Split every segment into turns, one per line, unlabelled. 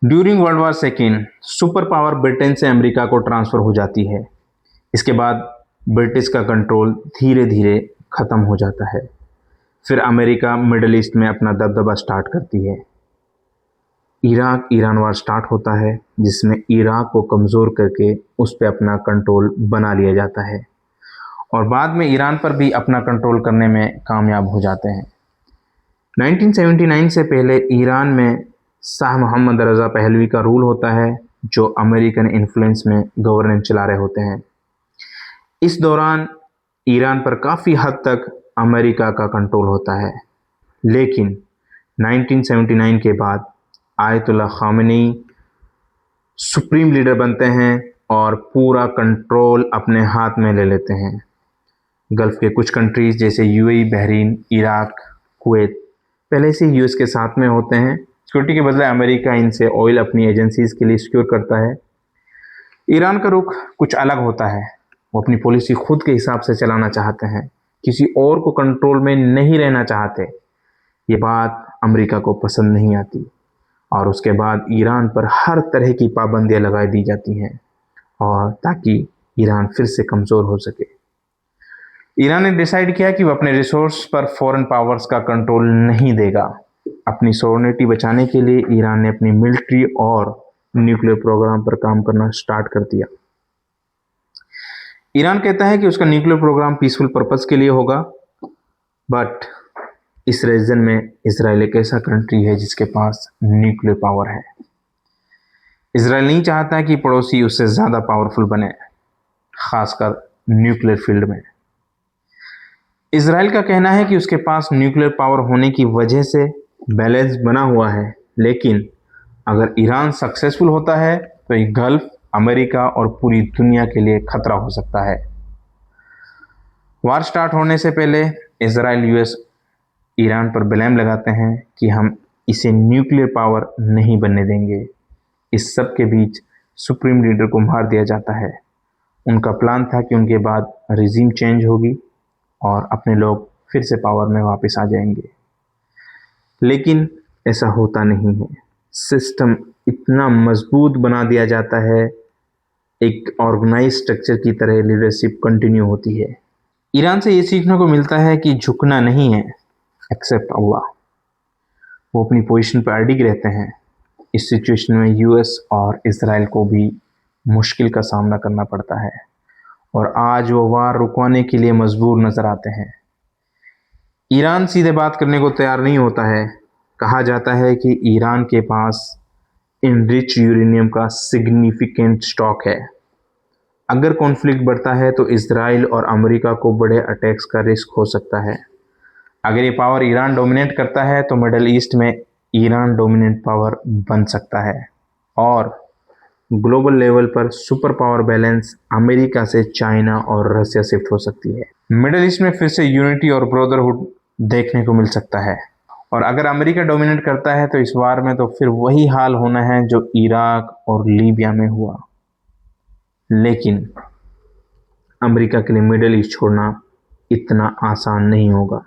During world war second super power Britain से America को transfer हो जाती है। इसके बाद ब्रिटिश का कंट्रोल धीरे धीरे ख़त्म हो जाता है। फिर अमेरिका मिडल ईस्ट में अपना दबदबा स्टार्ट करती है। इराक ईरान वार स्टार्ट होता है, जिसमें इराक को कमज़ोर करके उस पर अपना कंट्रोल बना लिया जाता है और बाद में ईरान पर भी अपना कंट्रोल करने में कामयाब हो जाते हैं। 1979 से पहले ईरान में शाह मोहम्मद रज़ा पहलवी का रूल होता है, जो अमेरिकन इन्फ्लुएंस में गवर्नेंस चला रहे होते हैं। इस दौरान ईरान पर काफ़ी हद तक अमेरिका का कंट्रोल होता है, लेकिन 1979 के बाद आयतुल्लाह खामेनी सुप्रीम लीडर बनते हैं और पूरा कंट्रोल अपने हाथ में ले लेते हैं। गल्फ़ के कुछ कंट्रीज़ जैसे यूएई, बहरीन, इराक, कुवैत पहले से यूएस के साथ में होते हैं। सिक्योरिटी के बदले अमेरिका इनसे ऑयल अपनी एजेंसीज़ के लिए सिक्योर करता है। ईरान का रुख कुछ अलग होता है। वो अपनी पॉलिसी खुद के हिसाब से चलाना चाहते हैं, किसी और को कंट्रोल में नहीं रहना चाहते। ये बात अमेरिका को पसंद नहीं आती और उसके बाद ईरान पर हर तरह की पाबंदियां लगा दी जाती हैं और ताकि ईरान फिर से कमज़ोर हो सके। ईरान ने डिसाइड किया कि वो अपने रिसोर्स पर फॉरेन पावर्स का कंट्रोल नहीं देगा। अपनी सॉवरेनिटी बचाने के लिए ईरान ने अपनी मिलिट्री और न्यूक्लियर प्रोग्राम पर काम करना स्टार्ट कर दिया। ईरान कहता है कि उसका न्यूक्लियर प्रोग्राम पीसफुल पर्पस के लिए होगा, बट इस रीजन में इजराइल एक ऐसा कंट्री है जिसके पास न्यूक्लियर पावर है। इजराइल नहीं चाहता कि पड़ोसी उससे ज़्यादा पावरफुल बने, खासकर न्यूक्लियर फील्ड में। इजराइल का कहना है कि उसके पास न्यूक्लियर पावर होने की वजह से बैलेंस बना हुआ है, लेकिन अगर ईरान सक्सेसफुल होता है तो ये गल्फ, अमेरिका और पूरी दुनिया के लिए खतरा हो सकता है। वार स्टार्ट होने से पहले इजराइल यूएस ईरान पर ब्लेम लगाते हैं कि हम इसे न्यूक्लियर पावर नहीं बनने देंगे। इस सब के बीच सुप्रीम लीडर को मार दिया जाता है। उनका प्लान था कि उनके बाद रिजीम चेंज होगी और अपने लोग फिर से पावर में वापस आ जाएंगे, लेकिन ऐसा होता नहीं है। सिस्टम इतना मजबूत बना दिया जाता है, एक ऑर्गेनाइज स्ट्रक्चर की तरह लीडरशिप कंटिन्यू होती है। ईरान से ये सीखने को मिलता है कि झुकना नहीं है, एक्सेप्ट अल्लाह। वो अपनी पोजीशन पर अडिग रहते हैं। इस सिचुएशन में यूएस और इजराइल को भी मुश्किल का सामना करना पड़ता है और आज वो वार रुकवाने के लिए मजबूर नजर आते हैं। ईरान सीधे बात करने को तैयार नहीं होता है। कहा जाता है कि ईरान के पास इनरिच यूरेनियम का सिग्निफिकेंट स्टॉक है। अगर कॉन्फ्लिक्ट बढ़ता है तो इजराइल और अमेरिका को बड़े अटैक्स का रिस्क हो सकता है। अगर ये पावर ईरान डोमिनेट करता है तो मिडल ईस्ट में ईरान डोमिनेंट पावर बन सकता है और ग्लोबल लेवल पर सुपर पावर बैलेंस अमेरिका से चाइना और रशिया शिफ्ट हो सकती है। मिडल ईस्ट में फिर से यूनिटी और ब्रदरहुड देखने को मिल सकता है और अगर अमेरिका डोमिनेट करता है तो इस वार में तो फिर वही हाल होना है जो इराक और लीबिया में हुआ। लेकिन अमेरिका के लिए मिडल ईस्ट छोड़ना इतना आसान नहीं होगा।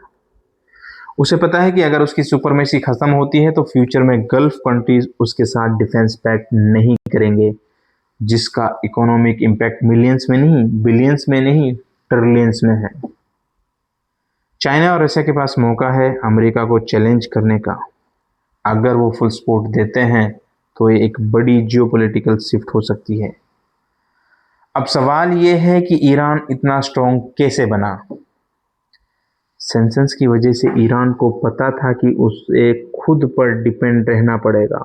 उसे पता है कि अगर उसकी सुपरमेसी खत्म होती है तो फ्यूचर में गल्फ कंट्रीज उसके साथ डिफेंस पैक्ट नहीं करेंगे, जिसका इकोनॉमिक इम्पैक्ट मिलियंस में नहीं, बिलियंस में नहीं, ट्रिलियंस में है। चाइना और रशिया के पास मौका है अमेरिका को चैलेंज करने का। अगर वो फुल सपोर्ट देते हैं तो ये एक बड़ी जियोपॉलिटिकल शिफ्ट हो सकती है। अब सवाल ये है कि ईरान इतना स्ट्रॉन्ग कैसे बना। सैंक्शंस की वजह से ईरान को पता था कि उसे खुद पर डिपेंड रहना पड़ेगा,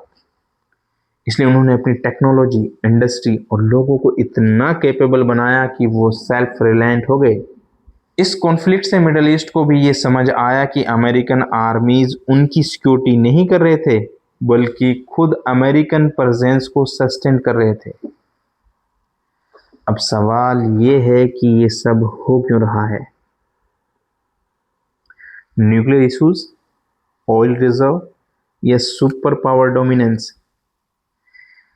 इसलिए उन्होंने अपनी टेक्नोलॉजी, इंडस्ट्री और लोगों को इतना कैपेबल बनाया कि वो सेल्फ रिलायंट हो गए। इस कॉन्फ्लिक्ट से मिडल ईस्ट को भी ये समझ आया कि अमेरिकन आर्मीज उनकी सिक्योरिटी नहीं कर रहे थे, बल्कि खुद अमेरिकन प्रेजेंस को सस्टेन कर रहे थे। अब सवाल ये है कि ये सब हो क्यों रहा है। न्यूक्लियर इश्यूज, ऑयल रिजर्व या सुपर पावर डोमिनेंस।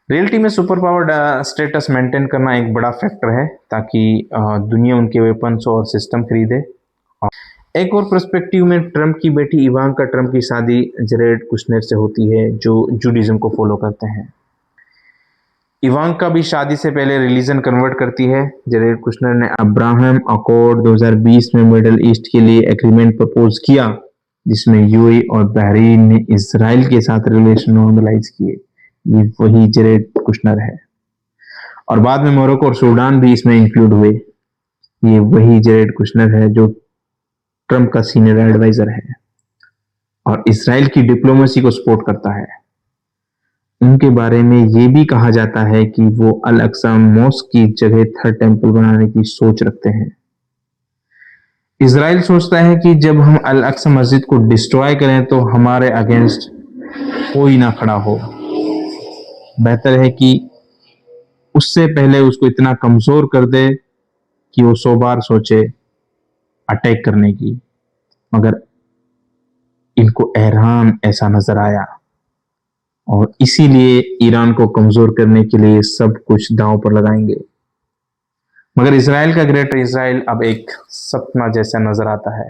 रियलिटी में सुपर पावर स्टेटस मेंटेन करना एक बड़ा फैक्टर है ताकि दुनिया उनके वेपन्स और सिस्टम खरीदे। एक और पर्सपेक्टिव में ट्रंप की बेटी इवांका ट्रंप की शादी जरेड कुशनेर से होती है, जो जूडिज्म को फॉलो करते हैं। इवांका भी शादी से पहले रिलीजन कन्वर्ट करती है। जरेड कुशनर ने अब्राहम अकॉर्ड 2020 में मिडल ईस्ट के लिए एग्रीमेंट प्रपोज किया, जिसमें यूएई और बहरीन ने इजराइल के साथ रिलेशन नॉर्मलाइज किए। ये वही जरेड कुशनर है। और बाद में मोरक्को और सूडान भी इसमें इंक्लूड हुए। ये वही जरेड कुशनर है जो ट्रंप का सीनियर एडवाइजर है और इसराइल की डिप्लोमेसी को सपोर्ट करता है। उनके बारे में ये भी कहा जाता है कि वो अल अक्सा मॉस्क की जगह थर्ड टेंपल बनाने की सोच रखते हैं। इजराइल सोचता है कि जब हम अल अक्सा मस्जिद को डिस्ट्रॉय करें तो हमारे अगेंस्ट कोई ना खड़ा हो। बेहतर है कि उससे पहले उसको इतना कमजोर कर दे कि वो 100 बार सोचे अटैक करने की। मगर इनको ईरान ऐसा नजर आया और इसीलिए ईरान को कमजोर करने के लिए सब कुछ दांव पर लगाएंगे। मगर इसराइल का ग्रेटर इसराइल अब एक सपना जैसा नजर आता है।